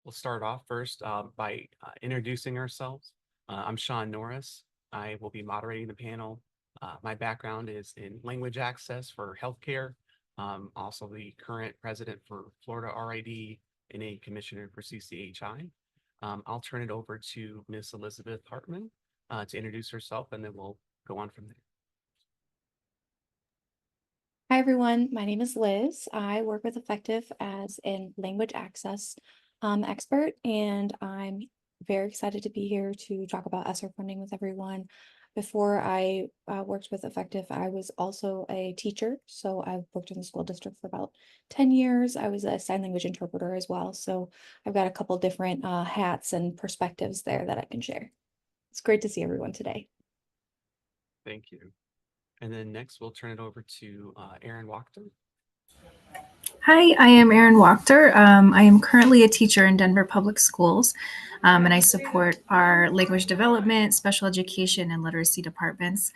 we'll start off first by introducing ourselves. I'm Shawn Norris. I will be moderating the panel. My background is in language access for healthcare. Also the current president for Florida RID and a commissioner for CCHI. I'll turn it over to Miss Elizabeth Hartman to introduce herself, and then we'll go on from there. Hi, everyone. My name is Liz. I work with Effective as a language access expert, and I'm very excited to be here to talk about ESSER funding with everyone. Before I worked with Effective, I was also a teacher. So I've worked in the school district for about 10 years. I was a sign language interpreter as well. So I've got a couple different hats and perspectives there that I can share. It's great to see everyone today. Thank you. And then next, we'll turn it over to Erin Wachter. Hi, I am Erin Wachter. I am currently a teacher in Denver Public Schools, and I support our language development, special education, and literacy departments.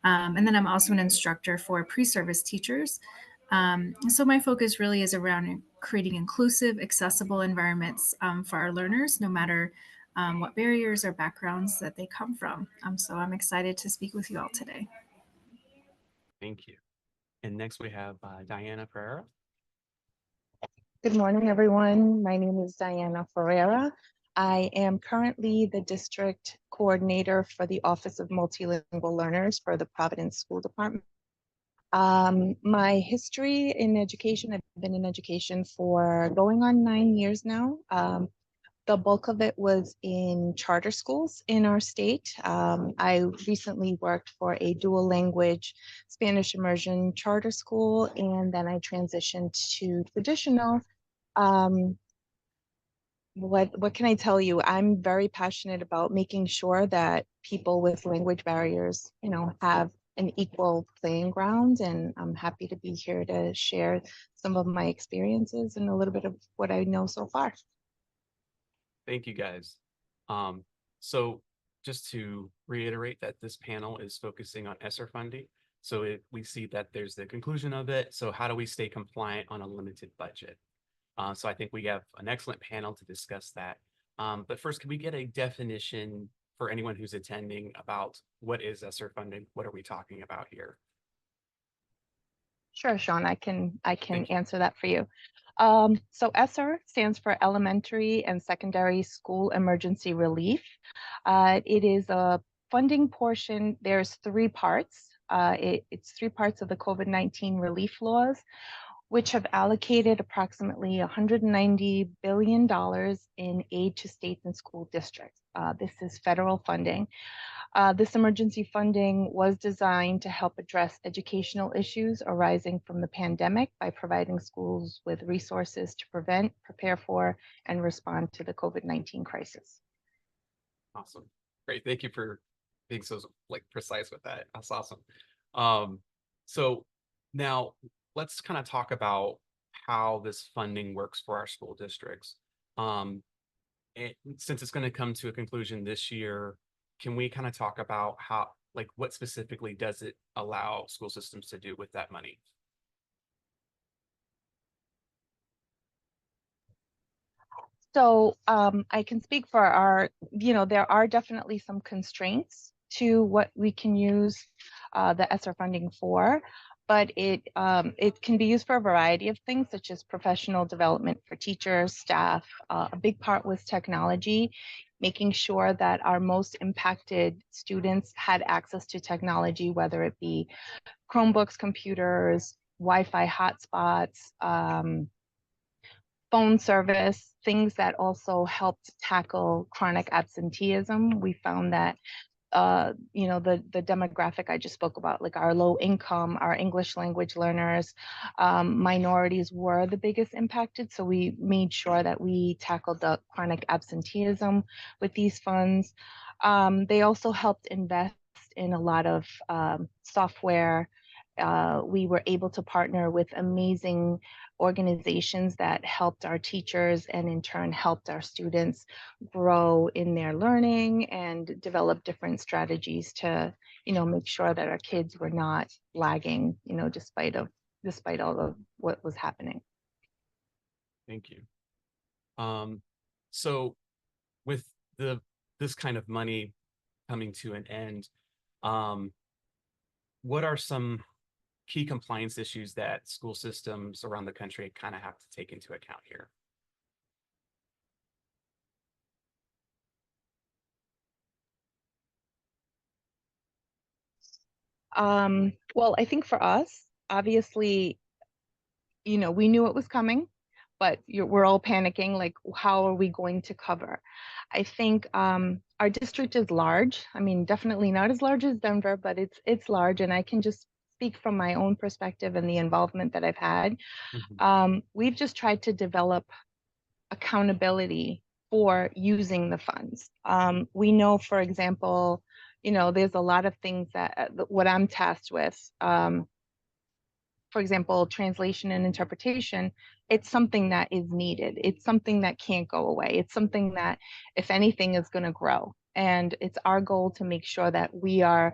And then I'm also an instructor for pre-service teachers. So my focus really is around creating inclusive, accessible environments for our learners, no matter what barriers or backgrounds that they come from. So I'm excited to speak with you all today. Thank you. And next we have Diana Ferreira. Good morning, everyone. My name is Diana Ferreira. I am currently the district coordinator for the Office of Multilingual Learners for the Providence School Department. My history in education, I've been in education for going on 9 years now. The bulk of it was in charter schools in our state. I recently worked for a dual language Spanish immersion charter school, and then I transitioned to traditional. What can I tell you? I'm very passionate about making sure that people with language barriers, have an equal playing ground, and I'm happy to be here to share some of my experiences and a little bit of what I know so far. Thank you, guys. So just to reiterate that this panel is focusing on ESSER funding. So we see that there's the conclusion of it. So how do we stay compliant on a limited budget? So I think we have an excellent panel to discuss that. But first, can we get a definition for anyone who's attending about what is ESSER funding? What are we talking about here? Sure, Shawn, I can answer that for you. So ESSER stands for Elementary and Secondary School Emergency Relief. It is a funding portion. There's 3 parts. It's 3 parts of the COVID-19 relief laws, which have allocated approximately $190 billion in aid to states and school districts. This is federal funding. This emergency funding was designed to help address educational issues arising from the pandemic by providing schools with resources to prevent, prepare for, and respond to the COVID-19 crisis. Awesome. Great. Thank you for being so precise with that. That's awesome. So now let's kind of talk about how this funding works for our school districts. Since it's going to come to a conclusion this year, can we kind of talk about how, what specifically does it allow school systems to do with that money? So I can speak for our, there are definitely some constraints to what we can use the ESSER funding for, but it can be used for a variety of things, such as professional development for teachers, staff. A big part was technology, making sure that our most impacted students had access to technology, whether it be Chromebooks, computers, Wi-Fi hotspots, phone service, things that also helped tackle chronic absenteeism. We found that the demographic I just spoke about, like our low income, our English language learners, minorities were the biggest impacted. So we made sure that we tackled the chronic absenteeism with these funds. They also helped invest in a lot of software. We were able to partner with amazing organizations that helped our teachers and in turn helped our students grow in their learning and develop different strategies to, make sure that our kids were not lagging, despite all of what was happening. Thank you. So with this kind of money coming to an end, what are some key compliance issues that school systems around the country kind of have to take into account here? Well, I think for us, obviously, we knew it was coming, but we're all panicking, like, how are we going to cover? I think our district is large. I mean, definitely not as large as Denver, but it's large, and I can just speak from my own perspective and the involvement that I've had. We've just tried to develop accountability for using the funds. We know, for example, there's a lot of things that what I'm tasked with. For example, translation and interpretation, it's something that is needed. It's something that can't go away. It's something that, if anything, is going to grow. And it's our goal to make sure that we are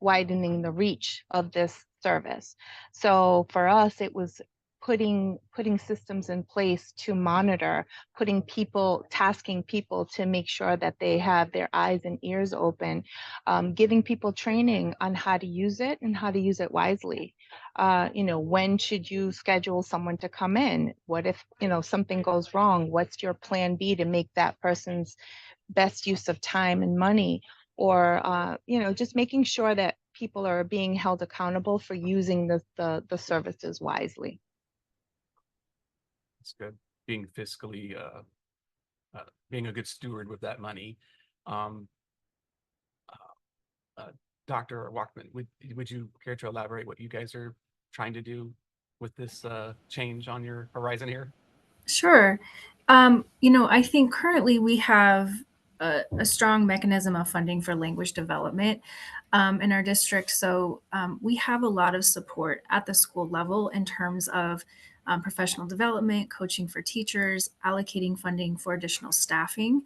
widening the reach of this service. So for us, it was putting systems in place to monitor, tasking people to make sure that they have their eyes and ears open, giving people training on how to use it and how to use it wisely. When should you schedule someone to come in? What if, something goes wrong? What's your plan B to make that person's best use of time and money? Or, just making sure that people are being held accountable for using the services wisely. That's good. Being fiscally, being a good steward with that money. Dr. Wachtman, would you care to elaborate what you guys are trying to do with this change on your horizon here? Sure. I think currently we have a strong mechanism of funding for language development in our district. So we have a lot of support at the school level in terms of professional development, coaching for teachers, allocating funding for additional staffing,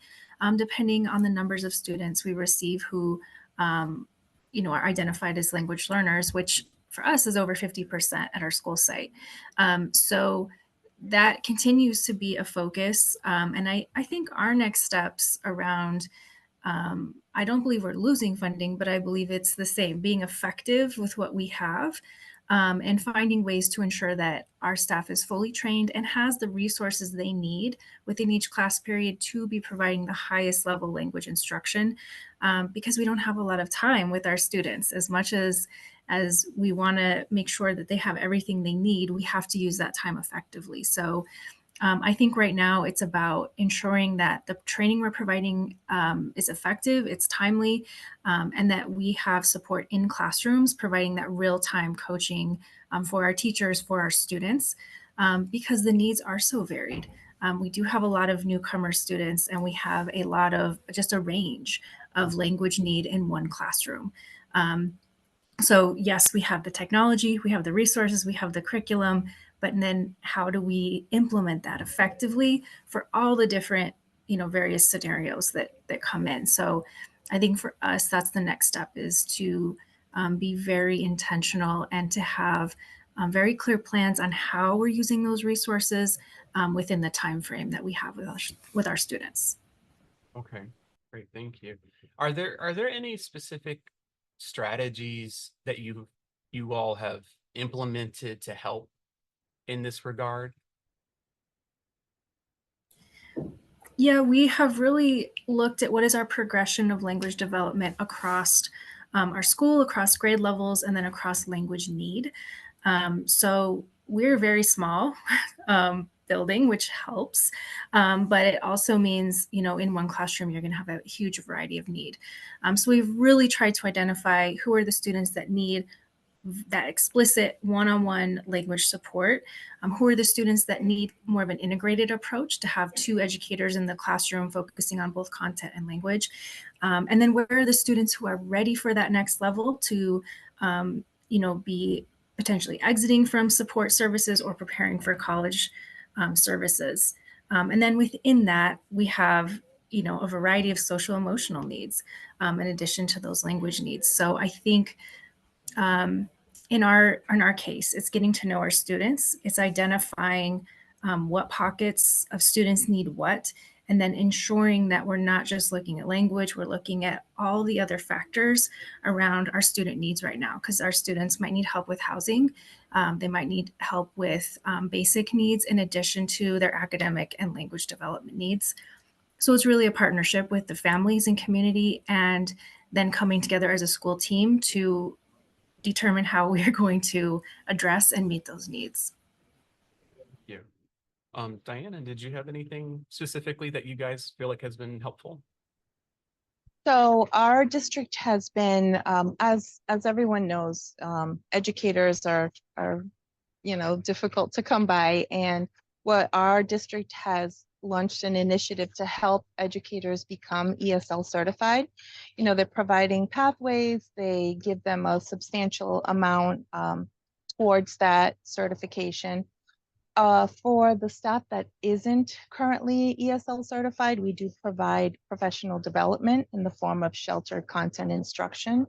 depending on the numbers of students we receive who, are identified as language learners, which for us is over 50% at our school site. So that continues to be a focus. And I think our next steps around, I don't believe we're losing funding, but I believe it's the same, being effective with what we have, and finding ways to ensure that our staff is fully trained and has the resources they need within each class period to be providing the highest level language instruction, because we don't have a lot of time with our students. As much as we want to make sure that they have everything they need, we have to use that time effectively. So I think right now it's about ensuring that the training we're providing is effective, it's timely, and that we have support in classrooms, providing that real-time coaching for our teachers, for our students, because the needs are so varied. We do have a lot of newcomer students, and we have just a range of language need in one classroom. So yes, we have the technology, we have the resources, we have the curriculum, but then how do we implement that effectively for all the different, various scenarios that come in? So I think for us, that's the next step, is to be very intentional and to have very clear plans on how we're using those resources within the time frame that we have with our students. Okay, great, thank you. Are there any specific strategies that you all have implemented to help in this regard? Yeah, we have really looked at what is our progression of language development across our school, across grade levels, and then across language need. So we're very small building, which helps, but it also means, in one classroom, you're going to have a huge variety of need. So we've really tried to identify who are the students that need that explicit one-on-one language support, who are the students that need more of an integrated approach to have two educators in the classroom focusing on both content and language, and then where are the students who are ready for that next level to be potentially exiting from support services or preparing for college services. And then within that, we have a variety of social emotional needs in addition to those language needs. So I think in our case, it's getting to know our students. It's identifying what pockets of students need what, and then ensuring that we're not just looking at language, we're looking at all the other factors around our student needs right now, because our students might need help with housing. They might need help with basic needs in addition to their academic and language development needs. So it's really a partnership with the families and community, and then coming together as a school team to determine how we are going to address and meet those needs. Yeah. Diana, did you have anything specifically that you guys feel like has been helpful? So our district has been, as everyone knows, educators are difficult to come by, and what our district has launched an initiative to help educators become ESL certified. They're providing pathways. They give them a substantial amount towards that certification. For the staff that isn't currently ESL certified, we do provide professional development in the form of sheltered content instruction.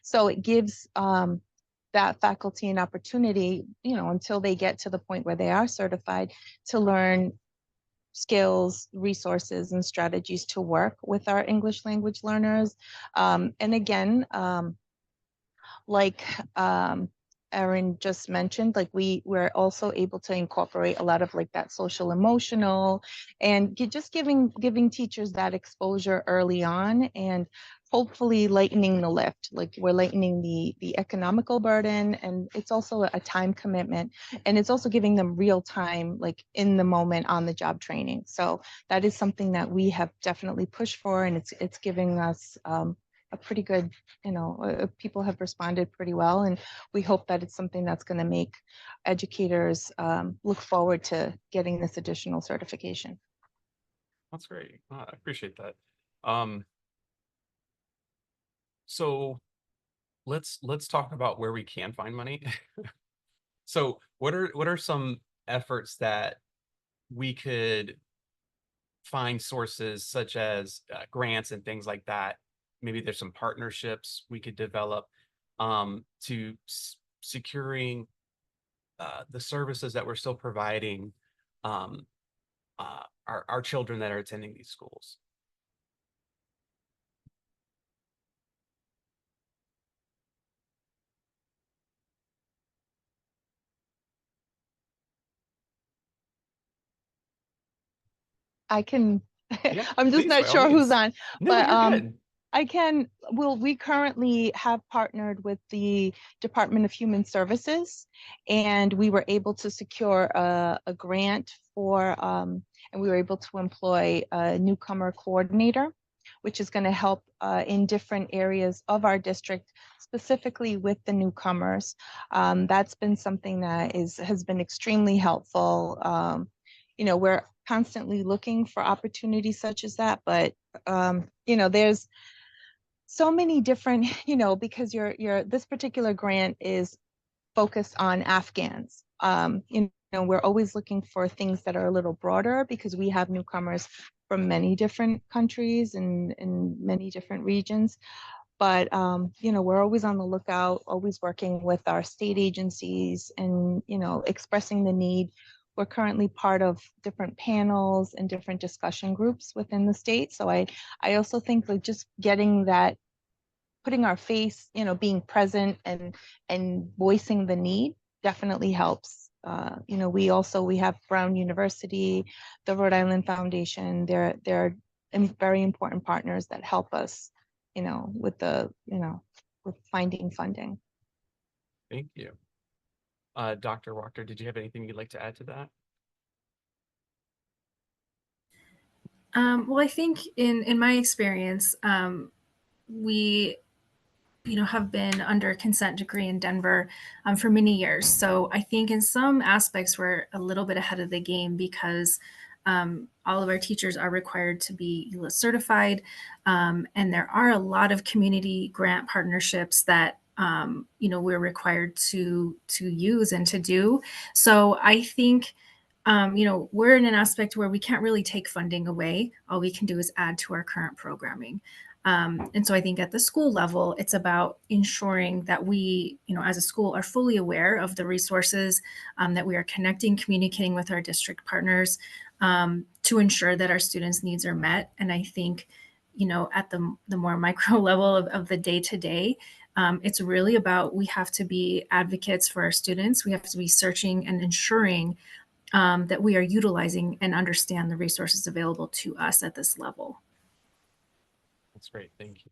So it gives that faculty an opportunity, until they get to the point where they are certified, to learn skills, resources, and strategies to work with our English language learners. And again, like Erin just mentioned, like we're also able to incorporate a lot of like that social emotional and just giving teachers that exposure early on, and hopefully lightening the lift. Like we're lightening the economical burden, and it's also a time commitment, and it's also giving them real time, like in the moment, on the job training. So that is something that we have definitely pushed for, and it's giving us a pretty good, people have responded pretty well, and we hope that it's something that's going to make educators look forward to getting this additional certification. That's great. I appreciate that. So let's talk about where we can find money. So what are some efforts that we could find sources such as grants and things like that? Maybe there's some partnerships we could develop to securing the services that we're still providing our children that are attending these schools. I can, Yeah, I'm just please, not by all sure who's means. on, No, but you're good. we currently have partnered with the Department of Human Services, and we were able to secure a grant for, and we were able to employ a newcomer coordinator, which is going to help in different areas of our district, specifically with the newcomers. That's been something that has been extremely helpful. We're constantly looking for opportunities such as that, but there's so many different, because this particular grant is focused on Afghans. We're always looking for things that are a little broader, because we have newcomers from many different countries and in many different regions. But we're always on the lookout, always working with our state agencies and expressing the need. We're currently part of different panels and different discussion groups within the state. So I also think that just getting that, putting our face, being present and voicing the need definitely helps. We have Brown University, the Rhode Island Foundation. They're very important partners that help us, with with finding funding. Thank you. Dr. Wachter, did you have anything you'd like to add to that? Well, I think in my experience, we have been under a consent decree in Denver for many years. So I think in some aspects we're a little bit ahead of the game, because all of our teachers are required to be ELIS certified, and there are a lot of community grant partnerships that we're required to use and to do. So I think we're in an aspect where we can't really take funding away. All we can do is add to our current programming. And so I think at the school level, it's about ensuring that we, as a school, are fully aware of the resources, that we are connecting, communicating with our district partners, to ensure that our students' needs are met. And I think, at the more micro level of the day to day, it's really about, we have to be advocates for our students. We have to be searching and ensuring that we are utilizing and understand the resources available to us at this level. That's great. Thank you.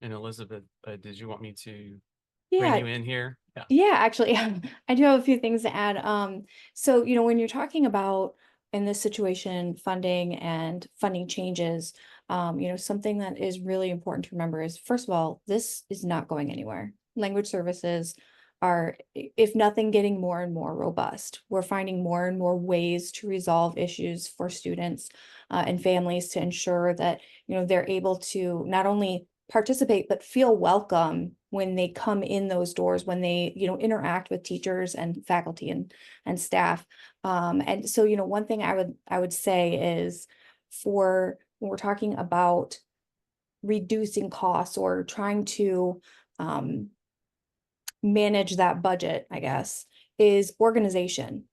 And Elizabeth, did you want me to Yeah. bring you in here? Yeah. Yeah, actually, I do have a few things to add. So, when you're talking about in this situation, funding and funding changes, something that is really important to remember is, first of all, this is not going anywhere. Language services are, if nothing, getting more and more robust. We're finding more and more ways to resolve issues for students and families to ensure that, they're able to not only participate, but feel welcome when they come in those doors, when they, interact with teachers and faculty and staff. And so, one thing I would say is, for when we're talking about reducing costs or trying to manage that budget, I guess, is organization.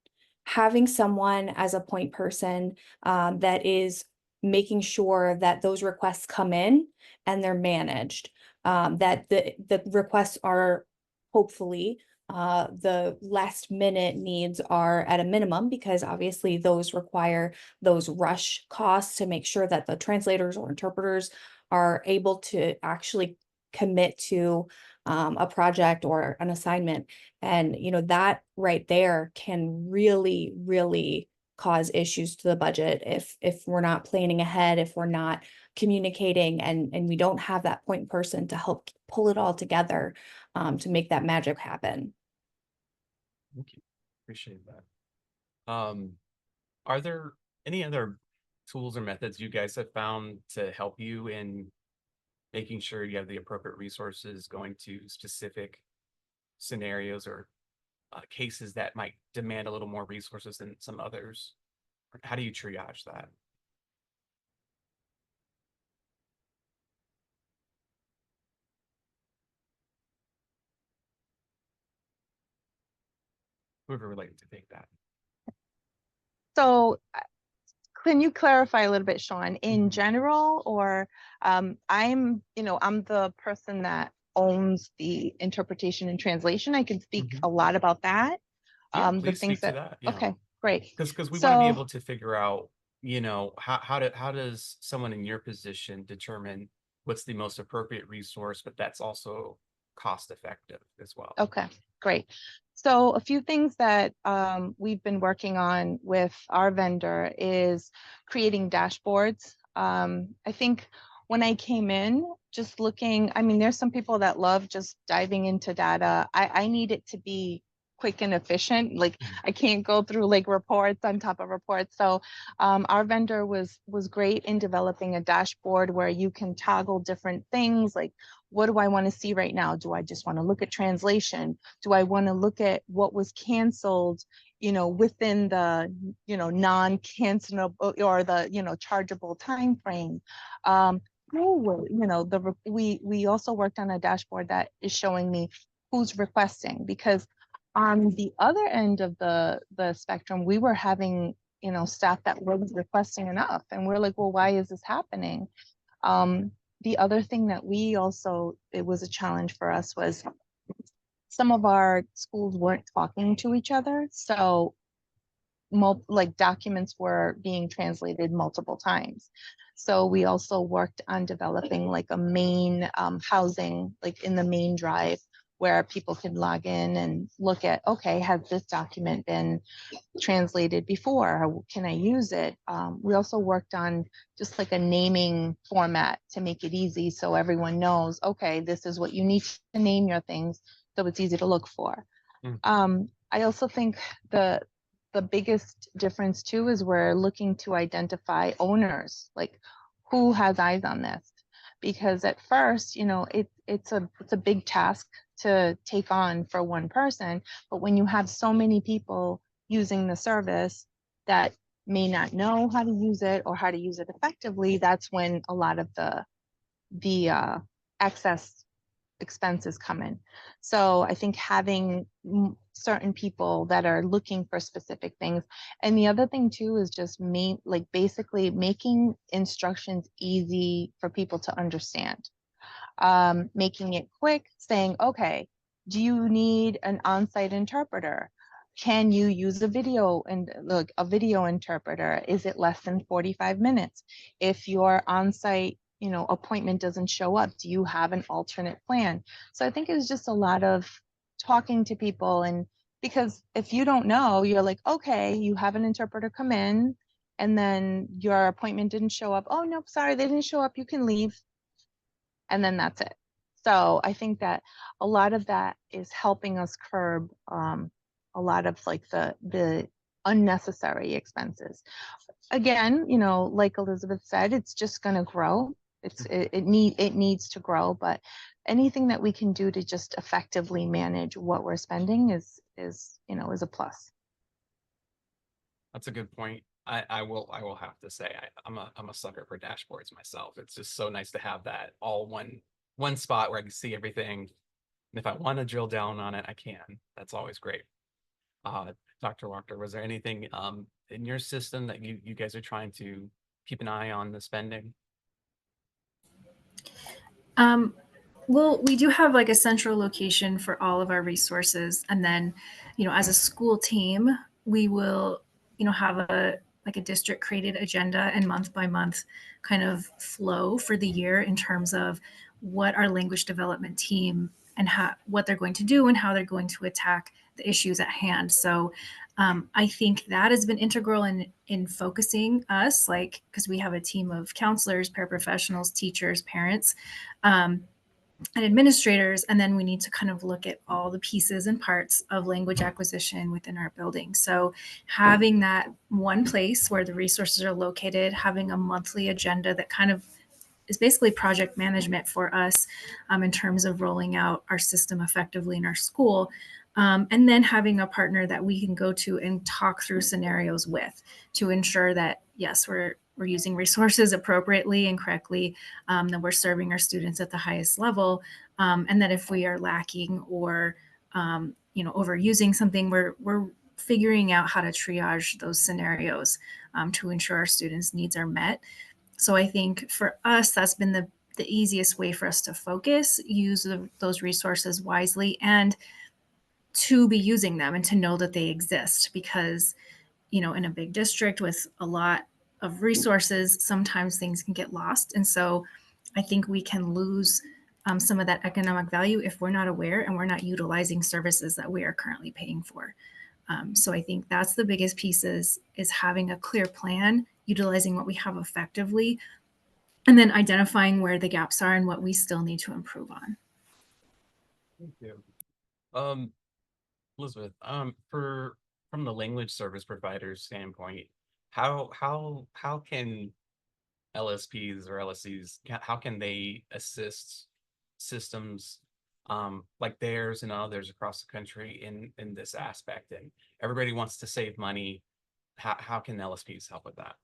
Having someone as a point person that is making sure that those requests come in and they're managed, that the requests are hopefully the last minute needs are at a minimum, because obviously those require those rush costs to make sure that the translators or interpreters are able to actually commit to a project or an assignment. And, that right there can really, really cause issues to the budget if we're not planning ahead, if we're not communicating, and we don't have that point person to help pull it all together to make that magic happen. Thank you. Appreciate that. Are there any other tools or methods you guys have found to help you in making sure you have the appropriate resources going to specific scenarios or cases that might demand a little more resources than some others? How do you triage that? Whoever would like to take that. So can you clarify a little bit, Shawn, in Mhm. general, or I'm the person that owns the interpretation and translation. I can speak Mhm. a lot about that. Yeah, The please things speak to that, that. Yeah. okay, great. Because we want to be So, able to figure out, how does someone in your position determine what's the most appropriate resource, but that's also cost effective as well. okay, great. So a few things that we've been working on with our vendor is creating dashboards. I think when I came in, just looking, I mean, there's some people that love just diving into data. I need it to be quick and efficient. Like I can't go through like reports on top of reports. So our vendor was great in developing a dashboard where you can toggle different things, like what do I want to see right now? Do I just want to look at translation? Do I want to look at what was canceled, within the, non-cancelable or the, chargeable time frame? We also worked on a dashboard that is showing me who's requesting, because on the other end of the spectrum, we were having, staff that wasn't requesting enough. And we're like, well, why is this happening? The other thing that it was a challenge for us, was some of our schools weren't talking to each other. So like documents were being translated multiple times. So we also worked on developing like a main housing, like in the main drive, where people can log in and look at, okay, has this document been translated before? Can I use it? We also worked on just like a naming format to make it easy, so everyone knows, okay, this is what you need to name your things, so it's easy to look for. I also think the biggest difference too is we're looking to identify owners, like who has eyes on this, because at first, it's a big task to take on for one person, but when you have so many people using the service that may not know how to use it or how to use it effectively, that's when a lot of the the excess expenses come in. So I think having certain people that are looking for specific things. And the other thing too is just basically making instructions easy for people to understand. Making it quick, saying, okay, do you need an on-site interpreter? Can you use a video and look, a video interpreter? Is it less than 45 minutes? If your on-site, appointment doesn't show up, do you have an alternate plan? So I think it's just a lot of talking to people, and because if you don't know, you're like, okay, you have an interpreter come in and then your appointment didn't show up. Oh, no, sorry, they didn't show up. You can leave. And then that's it. So I think that a lot of that is helping us curb a lot of like the unnecessary expenses. Again, like Elizabeth said, it's just going to grow. It needs to grow, but anything that we can do to just effectively manage what we're spending is a plus. That's a good point. I will have to say I'm a sucker for dashboards myself. It's just so nice to have that all one spot where I can see everything. And if I want to drill down on it, I can. That's always great. Dr. Wachter, was there anything in your system that you guys are trying to keep an eye on the spending? Well, we do have like a central location for all of our resources. And then, as a school team, we will, have a district created agenda and month by month kind of flow for the year in terms of what our language development team and what they're going to do and how they're going to attack the issues at hand. So I think that has been integral in focusing us, because we have a team of counselors, paraprofessionals, teachers, parents, and administrators, and then we need to kind of look at all the pieces and parts of language acquisition within our building. So having that one place where the resources are located, having a monthly agenda that kind of is basically project management for us in terms of rolling out our system effectively in our school. And then having a partner that we can go to and talk through scenarios with to ensure that, yes, we're using resources appropriately and correctly, that we're serving our students at the highest level, and that if we are lacking or overusing something, we're figuring out how to triage those scenarios to ensure our students' needs are met. So I think for us, that's been the easiest way for us to focus, use those resources wisely, and to be using them and to know that they exist, because in a big district with a lot of resources, sometimes things can get lost. And so I think we can lose some of that economic value if we're not aware and we're not utilizing services that we are currently paying for. So I think that's the biggest piece is having a clear plan, utilizing what we have effectively, and then identifying where the gaps are and what we still need to improve on. Thank you. Elizabeth, from the language service provider's standpoint, how can LSPs or LSCs, how can they assist systems like theirs and others across the country in this aspect? And everybody wants to save money. How can LSPs help with that?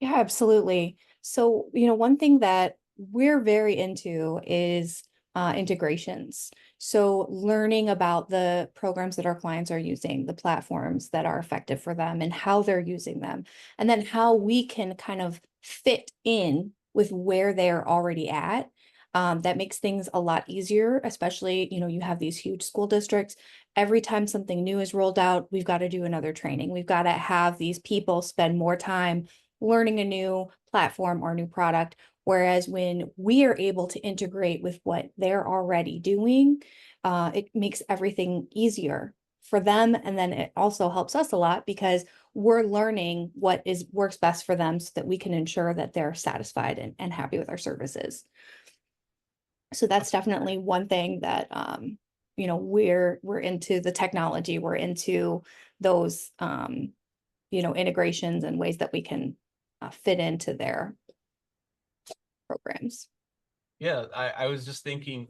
Yeah, absolutely. So, one thing that we're very into is integrations. So learning about the programs that our clients are using, the platforms that are effective for them and how they're using them, and then how we can kind of fit in with where they're already at. That makes things a lot easier, especially, you have these huge school districts. Every time something new is rolled out, we've got to do another training. We've got to have these people spend more time learning a new platform or new product. Whereas when we are able to integrate with what they're already doing, it makes everything easier for them. And then it also helps us a lot because we're learning what works best for them so that we can ensure that they're satisfied and happy with our services. So that's definitely one thing that, we're into the technology, we're into those, integrations and ways that we can fit into their programs. Yeah, I was just thinking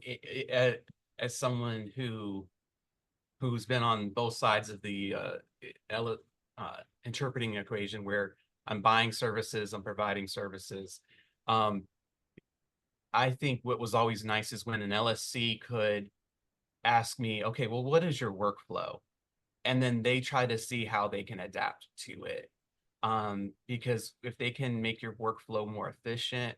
as someone who's been on both sides of the interpreting equation, where I'm buying services, I'm providing services. Um, I think what was always nice is when an LSC could ask me, okay, well, what is your workflow? And then they try to see how they can adapt to it. Because if they can make your workflow more efficient,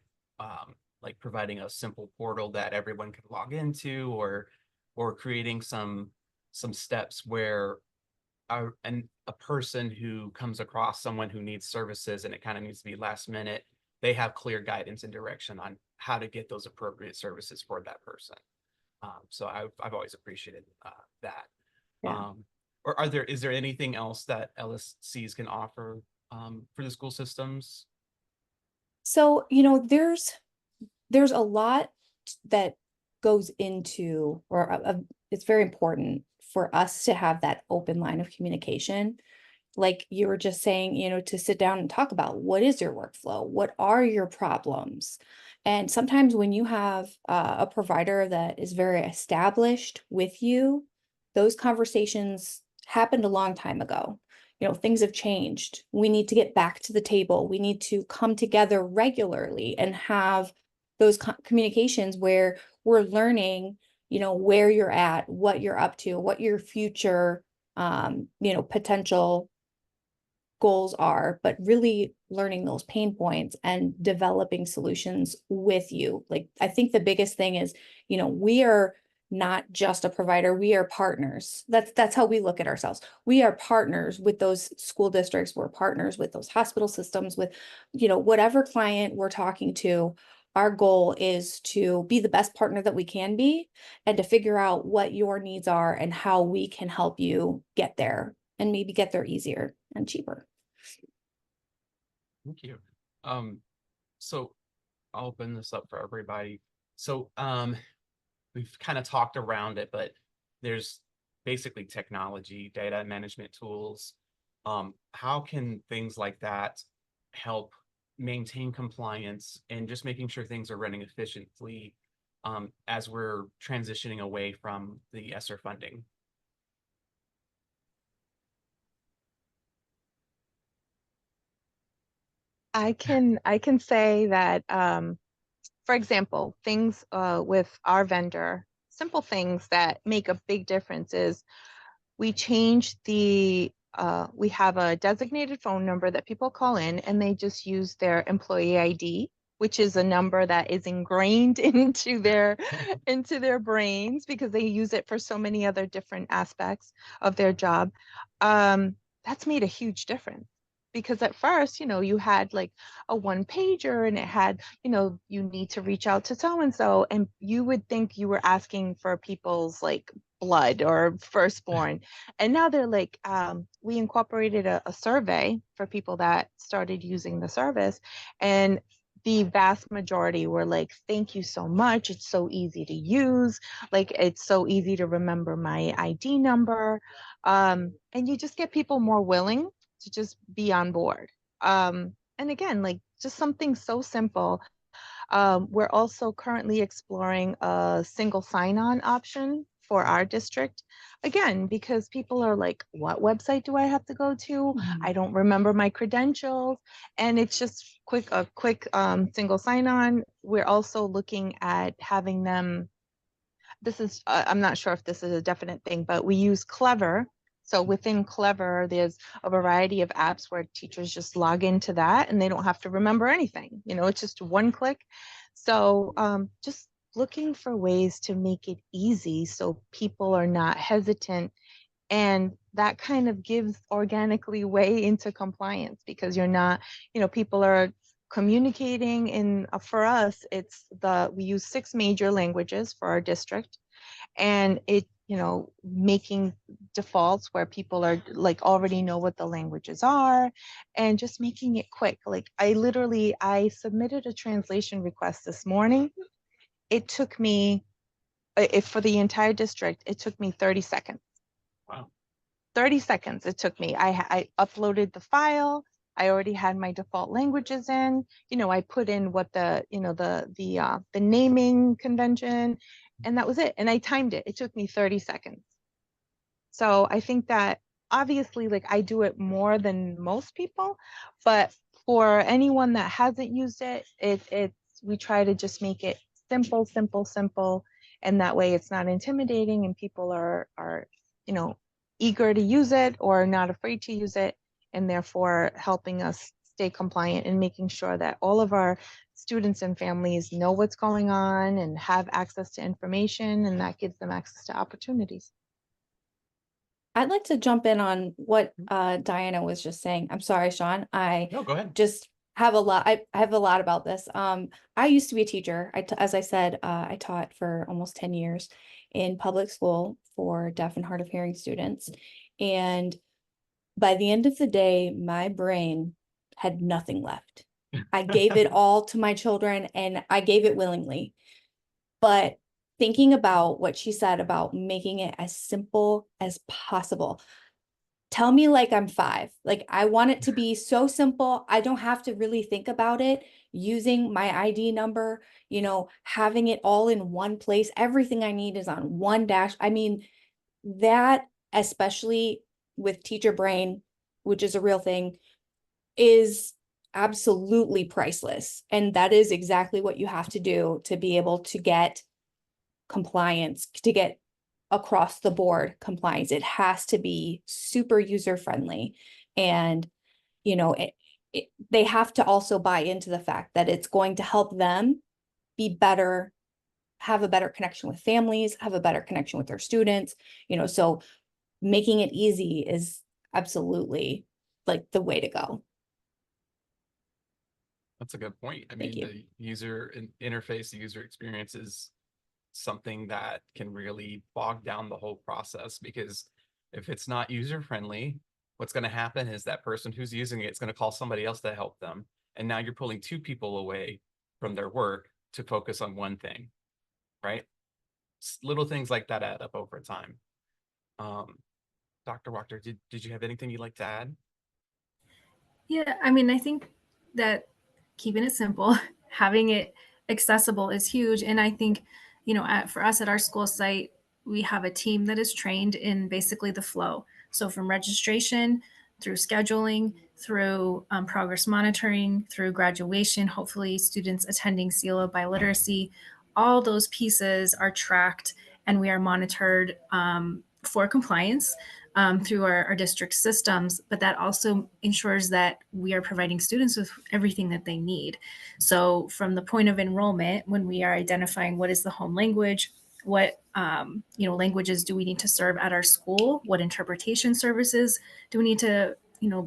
like providing a simple portal that everyone can log into, or creating some steps where a person who comes across someone who needs services and it kind of needs to be last minute, they have clear guidance and direction on how to get those appropriate services for that person. So I've always appreciated that. Yeah. Or is there anything else that LSCs can offer for the school systems? So, there's a lot that goes into, or it's very important for us to have that open line of communication. Like you were just saying, to sit down and talk about what is your workflow? What are your problems? And sometimes when you have a provider that is very established with you, those conversations happened a long time ago. Things have changed. We need to get back to the table. We need to come together regularly and have those communications where we're learning, where you're at, what you're up to, what your future, potential goals are, but really learning those pain points and developing solutions with you. Like, I think the biggest thing is, we are not just a provider, we are partners. That's how we look at ourselves. We are partners with those school districts, we're partners with those hospital systems, with, whatever client we're talking to. Our goal is to be the best partner that we can be and to figure out what your needs are and how we can help you get there and maybe get there easier and cheaper. Thank you. So I'll open this up for everybody. So we've kind of talked around it, but there's basically technology, data management tools. How can things like that help maintain compliance and just making sure things are running efficiently as we're transitioning away from the ESSER funding? I can say that, for example, things with our vendor, simple things that make a big difference is we changed we have a designated phone number that people call in and they just use their employee ID, which is a number that is ingrained into their brains because they use it for so many other different aspects of their job. That's made a huge difference. Because at first, you had like a one pager and it had, you need to reach out to so and so, and you would think you were asking for people's like blood or firstborn. And now they're like, we incorporated a survey for people that started using the service. And the vast majority were like, thank you so much. It's so easy to use. Like, it's so easy to remember my ID number. And you just get people more willing to just be on board. And again, like just something so simple. We're also currently exploring a single sign-on option for our district. Again, because people are like, what website do I have to go to? I don't remember my credentials. And it's just a quick single sign-on. We're also looking at having them, this is, I'm not sure if this is a definite thing, but we use Clever. So within Clever, there's a variety of apps where teachers just log into that and they don't have to remember anything. It's just one click. So just looking for ways to make it easy so people are not hesitant. And that kind of gives organically way into compliance because you're not, people are communicating in, for us, we use 6 major languages for our district, and it, making defaults where people are like already know what the languages are and just making it quick. Like I submitted a translation request this morning. It took me, for the entire district, it took me 30 seconds. Wow. 30 seconds it took me. I uploaded the file. I already had my default languages in. I put in what the naming convention, and that was it. And I timed it. It took me 30 seconds. So I think that obviously, like, I do it more than most people, but for anyone that hasn't used it, we try to just make it simple, simple, simple, and that way it's not intimidating and people are eager to use it or not afraid to use it, and therefore helping us stay compliant and making sure that all of our students and families know what's going on and have access to information, and that gives them access to opportunities. I'd like to jump in on what Diana was just saying. I'm sorry, Shawn. No, go ahead. Just have a lot. I have a lot about this. I used to be a teacher. As I said, I taught for almost 10 years in public school for deaf and hard of hearing students. And by the end of the day, my brain had nothing left. I gave it all to my children and I gave it willingly. But thinking about what she said about making it as simple as possible. Tell me like I'm 5. Like I want it to be so simple. I don't have to really think about it. Using my ID number, having it all in one place. Everything I need is on one dash. I mean, that, especially with teacher brain, which is a real thing, is absolutely priceless. And that is exactly what you have to do to be able to get compliance, to get across the board compliance. It has to be super user friendly. And, they have to also buy into the fact that it's going to help them be better, have a better connection with families, have a better connection with their students, so making it easy is absolutely like the way to go. That's a good point. I Thank mean, you. the user interface, the user experience is something that can really bog down the whole process, because if it's not user friendly, what's going to happen is that person who's using it is going to call somebody else to help them. And now you're pulling 2 people away from their work to focus on one thing, right? Little things like that add up over time. Dr. Wachter, did you have anything you'd like to add? Yeah, I mean, I think that keeping it simple, having it accessible is huge. And I think, for us at our school site, we have a team that is trained in basically the flow. So from registration through scheduling, through progress monitoring, through graduation, hopefully students attending CELA biliteracy, all those pieces are tracked and we are monitored for compliance through our district systems, but that also ensures that we are providing students with everything that they need. So from the point of enrollment, when we are identifying what is the home language, what languages do we need to serve at our school, what interpretation services do we need to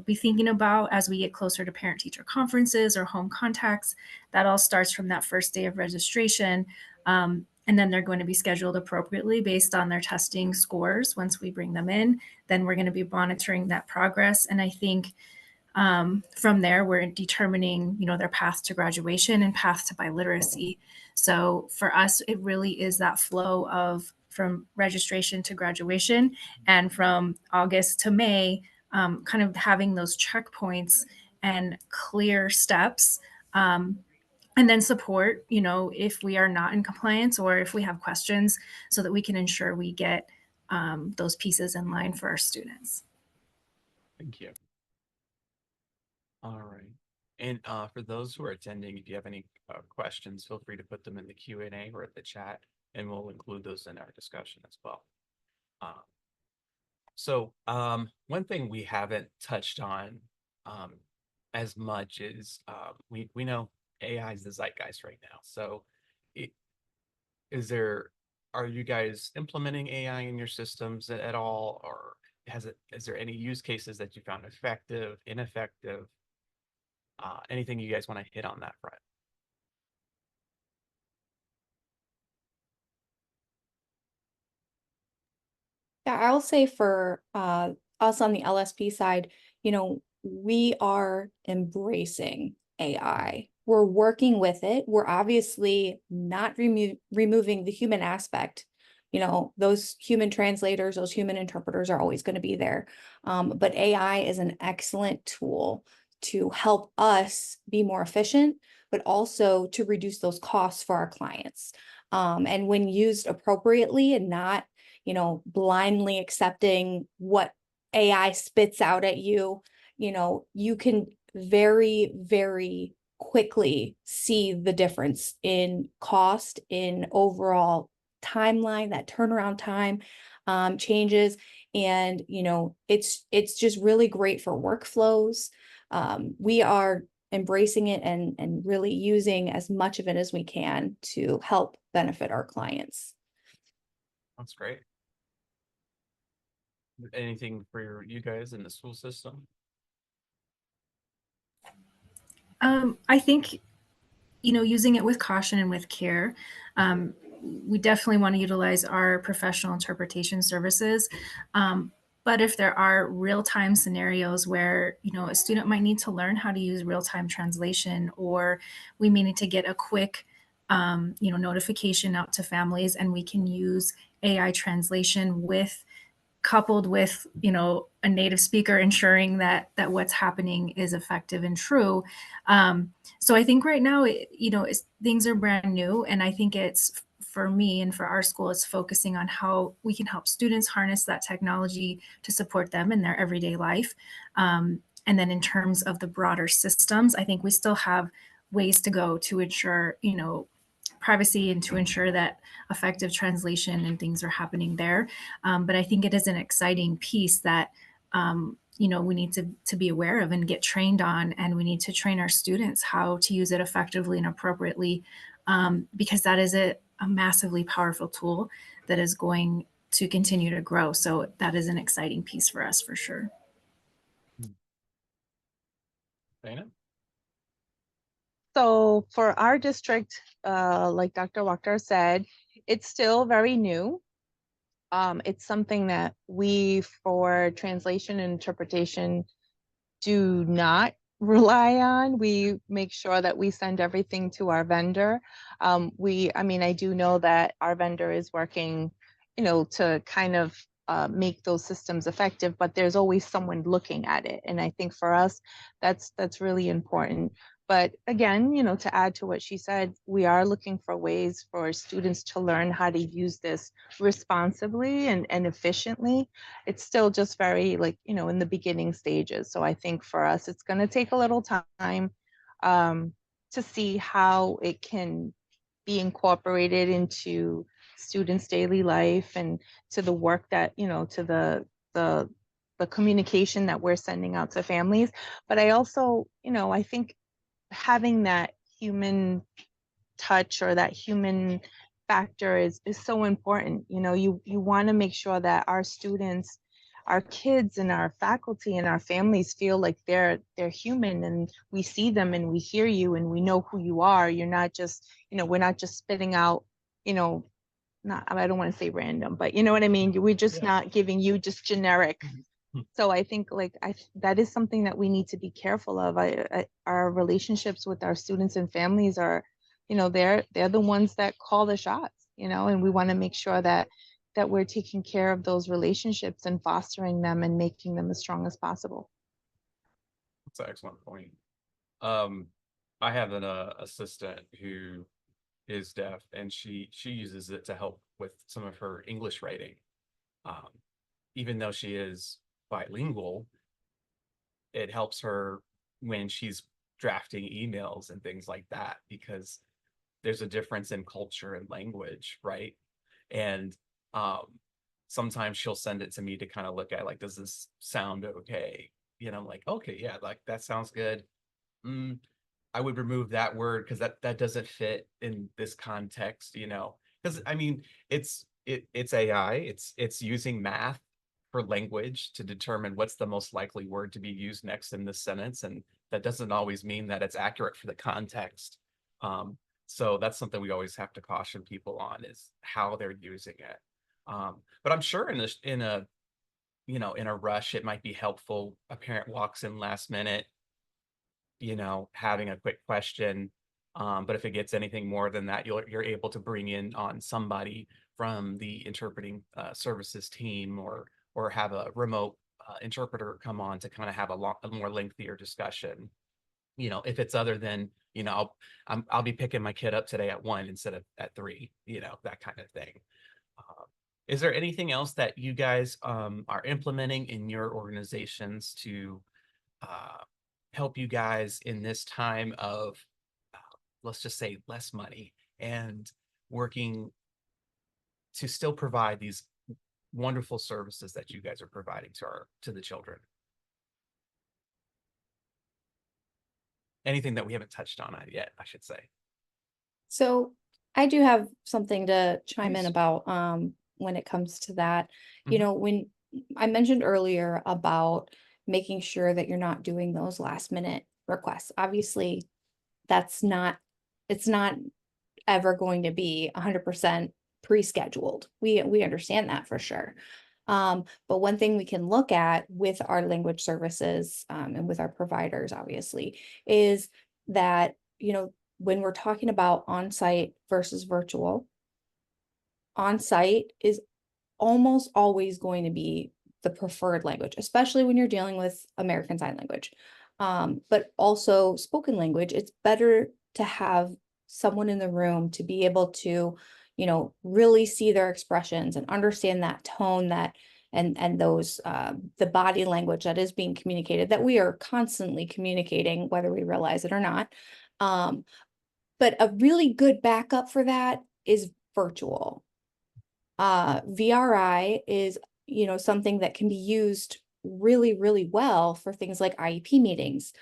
be thinking about as we get closer to parent-teacher conferences or home contacts, that all starts from that first day of registration. And then they're going to be scheduled appropriately based on their testing scores. Once we bring them in, then we're going to be monitoring that progress. And I think from there, we're determining, their path to graduation and path to biliteracy. So for us, it really is that flow of from registration to graduation, and from August to May, kind of having those checkpoints and clear steps. And then support, if we are not in compliance or if we have questions, so that we can ensure we get those pieces in line for our students. Thank you. All right. And for those who are attending, if you have any questions, feel free to put them in the Q&A or at the chat, and we'll include those in our discussion as well. So one thing we haven't touched on as much is we know AI is the zeitgeist right now. So are you guys implementing AI in your systems at all, or is there any use cases that you found effective, ineffective? Anything you guys want to hit on that front? Yeah, I'll say for us on the LSP side, we are embracing AI. We're working with it. We're obviously not removing the human aspect. Those human translators, those human interpreters are always going to be there. But AI is an excellent tool to help us be more efficient, but also to reduce those costs for our clients. And when used appropriately and not blindly accepting what AI spits out at you, you can very, very quickly see the difference in cost, in overall timeline, that turnaround time changes. And, you know, it's just really great for workflows. We are embracing it and really using as much of it as we can to help benefit our clients. That's great. Anything for you guys in the school system? I think, you know, using it with caution and with care. We definitely want to utilize our professional interpretation services. But if there are real-time scenarios where, you know, a student might need to learn how to use real-time translation, or we may need to get a quick, you know, notification out to families, and we can use AI translation with coupled with, you know, a native speaker ensuring that what's happening is effective and true. So I think right now, you know, things are brand new, and I think it's, for me and for our school, it's focusing on how we can help students harness that technology to support them in their everyday life. And then in terms of the broader systems, I think we still have ways to go to ensure, you know, privacy and to ensure that effective translation and things are happening there. But I think it is an exciting piece that, you know, we need to be aware of and get trained on, and we need to train our students how to use it effectively and appropriately, because that is a massively powerful tool that is going to continue to grow. So that is an exciting piece for us for sure. Dana? So for our district, like Dr. Wachter said, it's still very new. It's something that we, for translation and interpretation, do not rely on. We make sure that we send everything to our vendor. I mean, I do know that our vendor is working, you know, to kind of make those systems effective, but there's always someone looking at it. And I think for us, that's really important. But again, you know, to add to what she said, we are looking for ways for students to learn how to use this responsibly and efficiently. It's still just very, like, you know, in the beginning stages. So I think for us, it's going to take a little time to see how it can be incorporated into students' daily life and to the work that, you know, to the communication that we're sending out to families. But I also, you know, I think having that human touch or that human factor is so important. You know, you want to make sure that our students, our kids and our faculty and our families feel like they're human, and we see them and we hear you and we know who you are. You're not just, you know, we're not just spitting out, you know, not, I don't want to say random, but you know what I mean? We're just not giving you just generic. So I think, like, that is something that we need to be careful of. Our relationships with our students and families are, you know, they're the ones that call the shots, you know, and we want to make sure that we're taking care of those relationships and fostering them and making them as strong as possible. That's an excellent point. I have an assistant who is deaf, and she uses it to help with some of her English writing. Even though she is bilingual, it helps her when she's drafting emails and things like that, because there's a difference in culture and language, right? And sometimes she'll send it to me to kind of look at, like, does this sound okay? You know, I'm like, okay, yeah, like that sounds good. I would remove that word because that doesn't fit in this context, you know. Because I mean, it's AI, it's using math for language to determine what's the most likely word to be used next in this sentence, and that doesn't always mean that it's accurate for the context. So that's something we always have to caution people on, is how they're using it. But I'm sure in a you know, in a rush, it might be helpful. A parent walks in last minute, you know, having a quick question. But if it gets anything more than that, you're able to bring in on somebody from the interpreting services team, or have a remote interpreter come on to kind of have a more lengthier discussion. You know, if it's other than, you know, I'll be picking my kid up today at 1 instead of at 3, you know, that kind of thing. Is there anything else that you guys are implementing in your organizations to help you guys in this time of, let's just say, less money and working to still provide these wonderful services that you guys are providing to the children. Anything that we haven't touched on yet, I should say. So I do have something to chime in Please. about when it comes to that. You Mhm. know, when I mentioned earlier about making sure that you're not doing those last minute requests. Obviously, it's not ever going to be 100% pre-scheduled. We understand that for sure. But one thing we can look at with our language services and with our providers, obviously, is that, you know, when we're talking about on-site versus virtual, on-site is almost always going to be the preferred language, especially when you're dealing with American Sign Language. But also spoken language, it's better to have someone in the room to be able to, you know, really see their expressions and understand that tone that and those the body language that is being communicated, that we are constantly communicating, whether we realize it or not. But a really good backup for that is virtual. VRI is, you know, something that can be used really, really well for things like IEP meetings,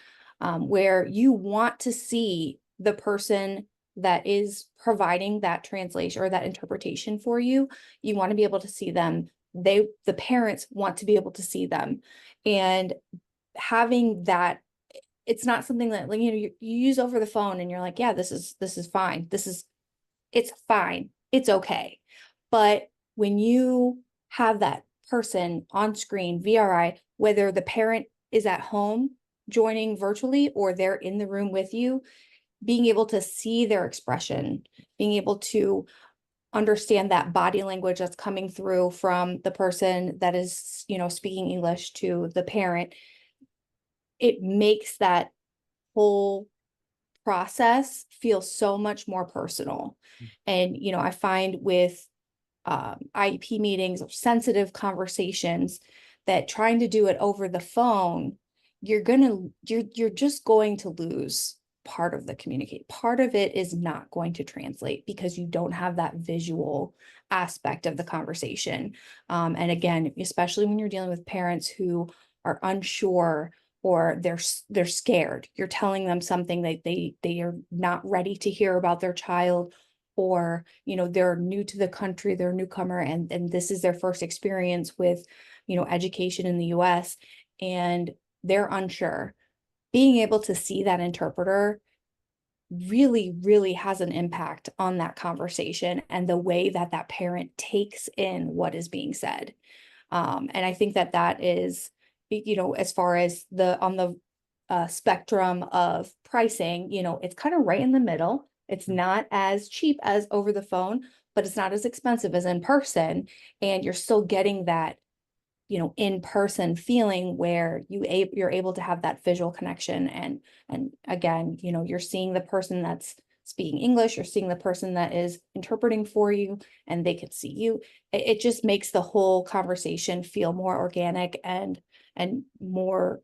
where you want to see the person that is providing that translation or that interpretation for you. You want to be able to see them. The parents want to be able to see them. And having that, it's not something that, like, you know, you use over the phone and you're like, yeah, this is fine. It's fine. It's okay. But when you have that person on screen, VRI, whether the parent is at home joining virtually or they're in the room with you, being able to see their expression, being able to understand that body language that's coming through from the person that is, you know, speaking English to the parent, it makes that whole process feel so much more personal. And, you know, I find with IEP meetings or sensitive conversations that trying to do it over the phone, you're just going to lose part of the communicate. Part of it is not going to translate because you don't have that visual aspect of the conversation. And again, especially when you're dealing with parents who are unsure or they're scared. You're telling them something that they are not ready to hear about their child, or, you know, they're new to the country, they're a newcomer, and this is their first experience with, you know, education in the US, and they're unsure. Being able to see that interpreter really, really has an impact on that conversation and the way that that parent takes in what is being said. And I think that that is, you know, as far as on the spectrum of pricing, you know, it's kind of right in the middle. It's not as cheap as over the phone, but it's not as expensive as in person. And you're still getting that, you know, in-person feeling where you're able to have that visual connection. And again, you know, you're seeing the person that's speaking English, you're seeing the person that is interpreting for you, and they can see you. It just makes the whole conversation feel more organic and more,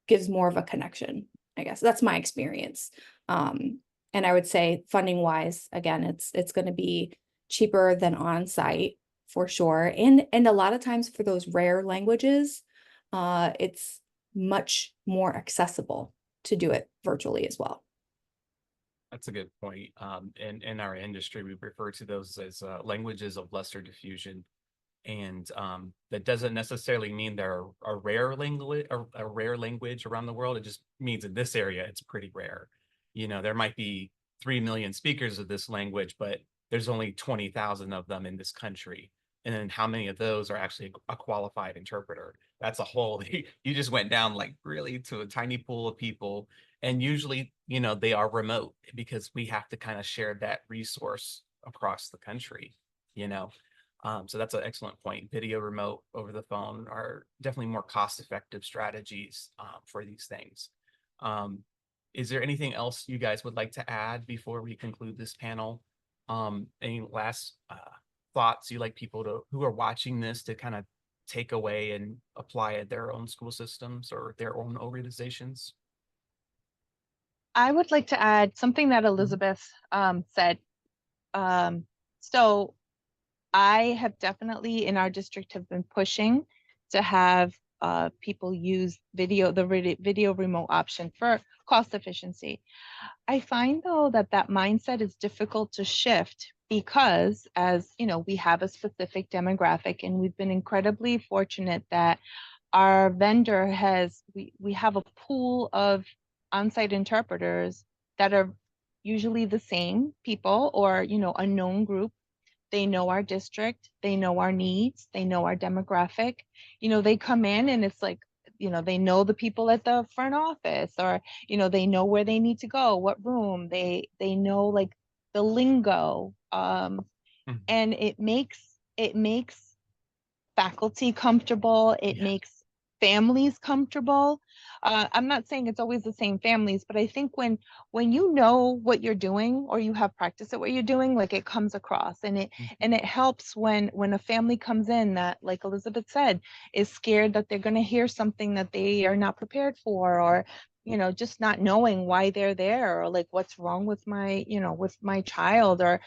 gives more of a connection. I guess that's my experience. And I would say funding wise, again, it's going to be cheaper than on-site for sure. And a lot of times for those rare languages, it's much more accessible to do it virtually as well. That's a good point. In our industry, we refer to those as languages of lesser diffusion. And that doesn't necessarily mean they're a rare language around the world. It just means in this area, it's pretty rare. You know, there might be 3 million speakers of this language, but there's only 20,000 of them in this country. And then how many of those are actually a qualified interpreter? That's a whole, you just went down like really to a tiny pool of people. And usually, you know, they are remote because we have to kind of share that resource across the country, you know. So that's an excellent point. Video, remote, over the phone are definitely more cost-effective strategies for these things. Is there anything else you guys would like to add before we conclude this panel? Any last thoughts you like people who are watching this to kind of take away and apply at their own school systems or their own organizations? I would like to add something that Elizabeth said. So I have definitely in our district have been pushing to have people use video remote option for cost efficiency. I find though that mindset is difficult to shift because as you know, we have a specific demographic and we've been incredibly fortunate that our vendor we have a pool of on-site interpreters that are usually the same people or you know a known group. They know our district, they know our needs, they know our demographic. You know, they come in and it's like, you know, they know the people at the front office or, you know, they know where they need to go, what room, they know like the lingo. Mhm. And it makes faculty comfortable. It Yeah. makes families comfortable. I'm not saying it's always the same families, but I think when you know what you're doing or you have practice at what you're doing, like it comes across and it helps when a family comes in that, like Elizabeth said, is scared that they're going to hear something that they are not prepared for, or you know, just not knowing why they're there, or like what's wrong with my, you know, with my child, or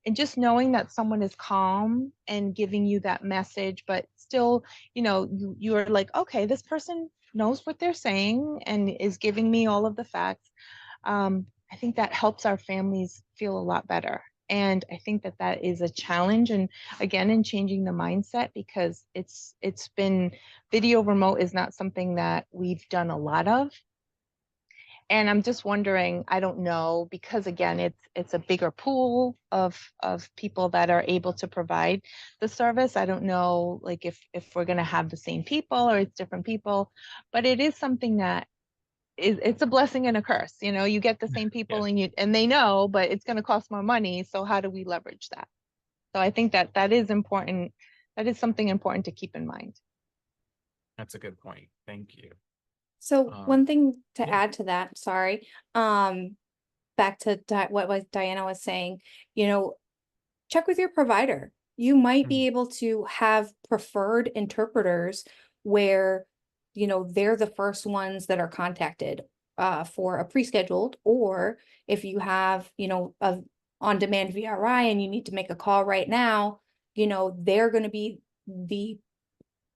and just knowing that someone is calm and giving you that message, but still, you know, you're like, okay, this person knows what they're saying and is giving me all of the facts. I think that helps our families feel a lot better. And I think that is a challenge. And again, in changing the mindset, because it's been video remote is not something that we've done a lot of. And I'm just wondering, I don't know, because again, it's a bigger pool of people that are able to provide the service. I don't know, like if we're going to have the same people or it's different people, but it is something that it's a blessing and a curse. You know, you get the same people Yeah, and they know, but it's going to cost more money. So how do we leverage that? So I think that is important. That is something important to keep in mind. that's a good point. Thank you. So one thing to yeah. add to that, sorry, back to what Diana was saying, you know, check with your provider. You might be able to have preferred interpreters where, you know, they're the first ones that are contacted for a pre-scheduled, or if you have, you know, a on-demand VRI and you need to make a call right now, you know, they're going to be the,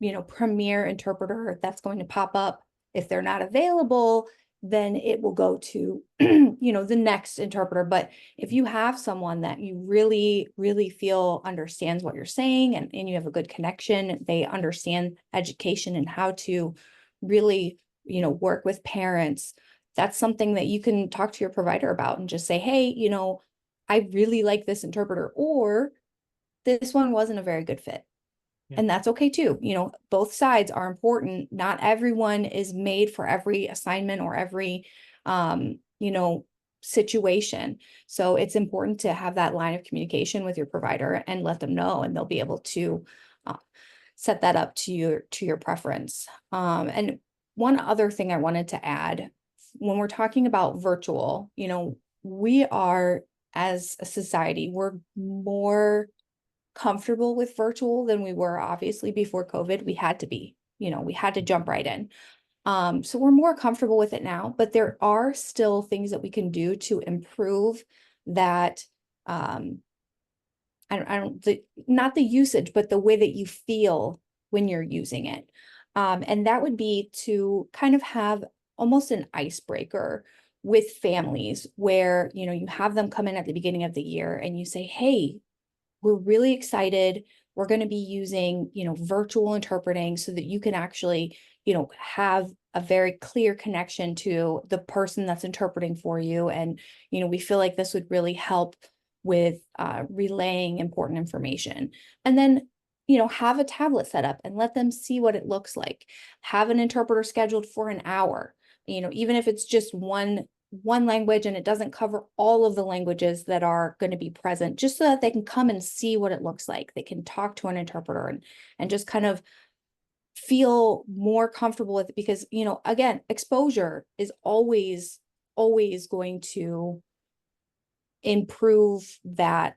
you know, premier interpreter that's going to pop up. If they're not available, then it will go to, you know, the next interpreter. But if you have someone that you really, really feel understands what you're saying and you have a good connection, they understand education and how to really, you know, work with parents, that's something that you can talk to your provider about and just say, hey, you know, I really like this interpreter, or this one wasn't a very good fit. Yeah. And that's okay too. You know, both sides are important. Not everyone is made for every assignment or every, you know, situation. So it's important to have that line of communication with your provider and let them know, and they'll be able to set that up to your preference. And one other thing I wanted to add, when we're talking about virtual, you know, we are, as a society, we're more comfortable with virtual than we were obviously before COVID. We had to be, you know, we had to jump right in. So we're more comfortable with it now, but there are still things that we can do to improve that. Not the usage, but the way that you feel when you're using it. And that would be to kind of have almost an icebreaker with families where, you know, you have them come in at the beginning of the year and you say, hey, we're really excited. We're going to be using, you know, virtual interpreting so that you can actually, you know, have a very clear connection to the person that's interpreting for you. And, you know, we feel like this would really help with relaying important information. And then, you know, have a tablet set up and let them see what it looks like. Have an interpreter scheduled for an hour, you know, even if it's just one language and it doesn't cover all of the languages that are going to be present, just so that they can come and see what it looks like. They can talk to an interpreter and just kind of feel more comfortable with it, because, you know, again, exposure is always going to improve that,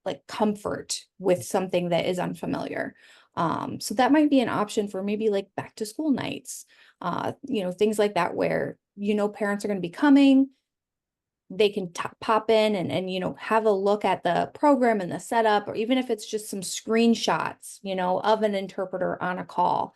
like, comfort with something that is unfamiliar. So that might be an option for maybe like back to school nights, you know, things like that, where parents are going to be coming, they can pop in and have a look at the program and the setup, or even if it's just some screenshots, of an interpreter on a call.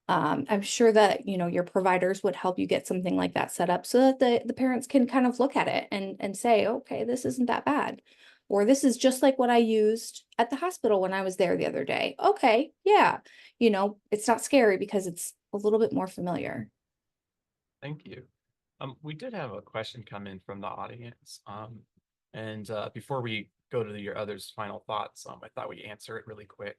I'm sure that, your providers would help you get something like that set up so that the parents can kind of look at it and say, okay, this isn't that bad. Or this is just like what I used at the hospital when I was there the other day. Okay, yeah. It's not scary because it's a little bit more familiar. Thank you. We did have a question come in from the audience. And before we go to your others' final thoughts, I thought we'd answer it really quick.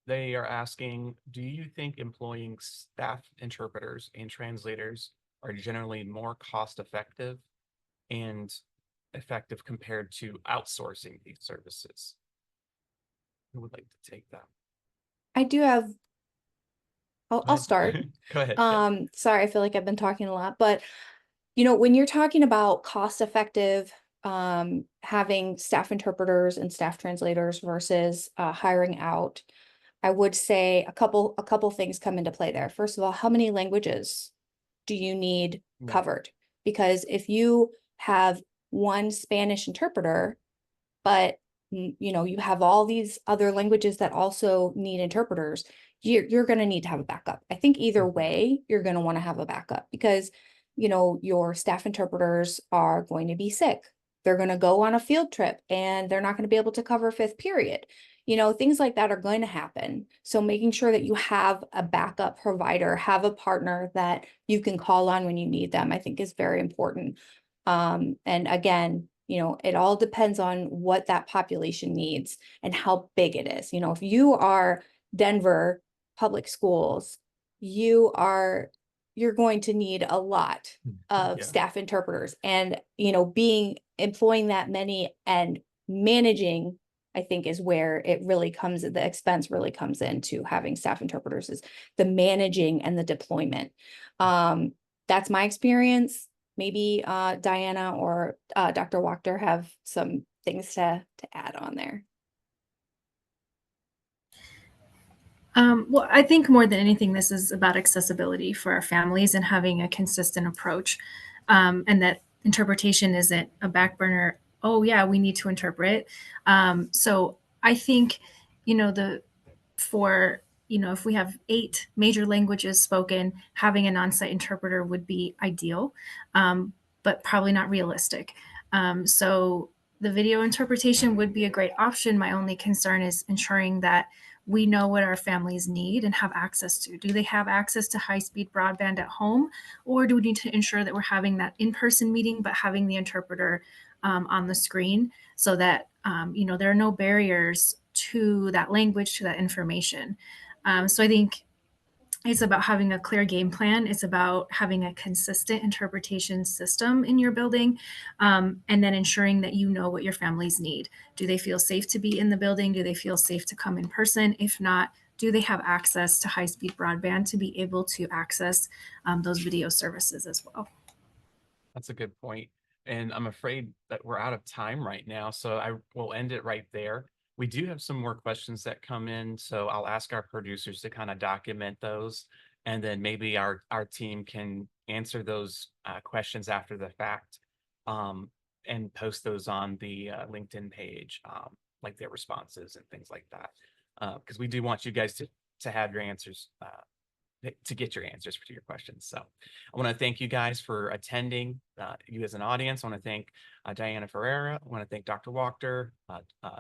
They are asking, do you think employing staff interpreters and translators are generally more cost effective and effective compared to outsourcing these services? Who would like to take that? I do have, I'll start. Go ahead. Yeah. Sorry, I feel like I've been talking a lot, but when you're talking about cost effective, having staff interpreters and staff translators versus hiring out, I would say a couple things come into play there. First of all, how many languages do you need covered? Because if you have one Spanish interpreter, but you have all these other languages that also need interpreters, you're going to need to have a backup. I think either way, you're going to want to have a backup because your staff interpreters are going to be sick. They're going to go on a field trip and they're not going to be able to cover fifth period. Things like that are going to happen. So making sure that you have a backup provider, have a partner that you can call on when you need them, I think is very important. And again, it all depends on what that population needs and how big it is. If you are Denver Public Schools, you're going to need a lot of staff interpreters, and employing that many and managing, I think, is where it really comes, the expense really comes into having staff interpreters, is the managing and the deployment. That's my experience. Maybe Diana or Dr. Wachter have some things to add on there. Well, I think more than anything, this is about accessibility for our families and having a consistent approach, and that interpretation isn't a back burner. Oh yeah, we need to interpret. So I think, if we have 8 major languages spoken, having an on-site interpreter would be ideal, but probably not realistic. So the video interpretation would be a great option. My only concern is ensuring that we know what our families need and have access to. Do they have access to high-speed broadband at home? Or do we need to ensure that we're having that in-person meeting, but having the interpreter on the screen so that, there are no barriers to that language, to that information. So I think it's about having a clear game plan. It's about having a consistent interpretation system in your building, and then ensuring that you know what your families need. Do they feel safe to be in the building? Do they feel safe to come in person? If not, do they have access to high-speed broadband to be able to access those video services as well? That's a good point. And I'm afraid that we're out of time right now, so I will end it right there. We do have some more questions that come in, so I'll ask our producers to kind of document those, and then maybe our team can answer those questions after the fact, and post those on the LinkedIn page, like their responses and things like that, because we do want you guys to have your answers, to get your answers to your questions. So I want to thank you guys for attending, you as an audience. I want to thank Diana Ferreira. I want to thank Dr. Wachter,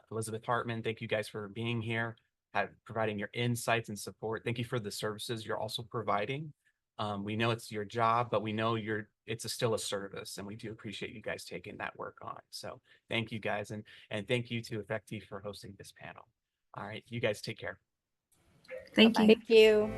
Elizabeth Hartman. Thank you guys for being here, providing your insights and support. Thank you for the services you're also providing. We know it's your job, but we know it's still a service, and we do appreciate you guys taking that work on. So thank you guys, and thank you to Effective for hosting this panel. All right, you guys take care. Thank you. Thank you.